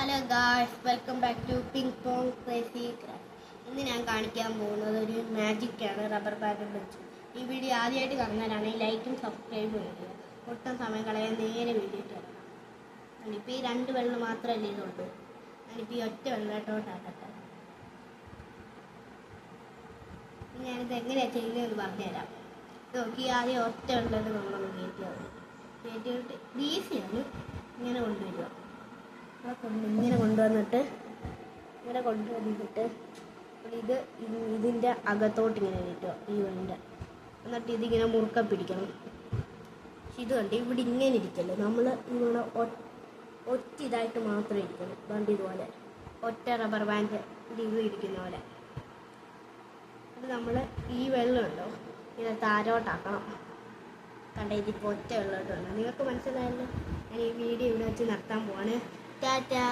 Hello guys, welcome back to ping pong crazy craft. ഇന്ന് ഞാൻ കാണിക്കാൻ പോകുന്നത് ഒരു മാജിക്കാണ് റബ്ബർ ബാൻഡ് വെച്ച്. ഈ വീഡിയോ ആദ്യമായിട്ട് കാണുന്നവരാണെങ്കിൽ ലൈക്കും സബ്സ്ക്രൈബും ചെയ്യുക. ഒട്ടും സമയം കളയാൻ നേരെ വീഡിയോ ഇറങ്ങാം. ഞാനിപ്പോൾ ഈ 2 വെള്ളം മാത്രമല്ലേ ഇതുള്ളൂ. ഞാനിപ്പോൾ ഈ ഒറ്റ വെള്ളത്തോട്ടാക്കട്ടെ. ഞാനിത് എങ്ങനെയാണ് ചെയ്യുന്നതെന്ന് പറഞ്ഞുതരാം. നോക്കി ആദ്യം ഒറ്റ വെള്ളത്തിൽ നമ്മളൊന്ന് കയറ്റിയിട്ട് ഈസിയാണ്. ഇങ്ങനെ കൊണ്ടുവരിക. ഇങ്ങനെ കൊണ്ടുവന്നിട്ട് ഇതിൻ്റെ അകത്തോട്ട് ഇങ്ങനെ കിട്ടുക ഈ വെള്ളിൻ്റെ. എന്നിട്ട് ഇതിങ്ങനെ മുറുക്ക പിടിക്കണം. ഇത് കണ്ട് ഇവിടെ ഇങ്ങനെ ഇരിക്കല്ലോ, നമ്മൾ ഇവിടെ ഒറ്റ ഇതായിട്ട് മാത്രമേ ഇരിക്കണം. കണ്ട് ഇതുപോലെ ഒറ്റ റബ്ബർ ബാൻഡ് ഇത് ഇരിക്കുന്ന പോലെ. അത് നമ്മൾ ഈ വെള്ളം ഉണ്ടോ ഇത് താരോട്ടാക്കണം. കണ്ട ഇതിപ്പോൾ ഒറ്റ വെള്ളമായിട്ട് വേണം. നിങ്ങൾക്ക് മനസ്സിലായല്ലോ. ഞാൻ ഈ വീഡിയോ ഇവിടെ വെച്ച് നിർത്താൻ പോവാണ്. ടാറ്റാ.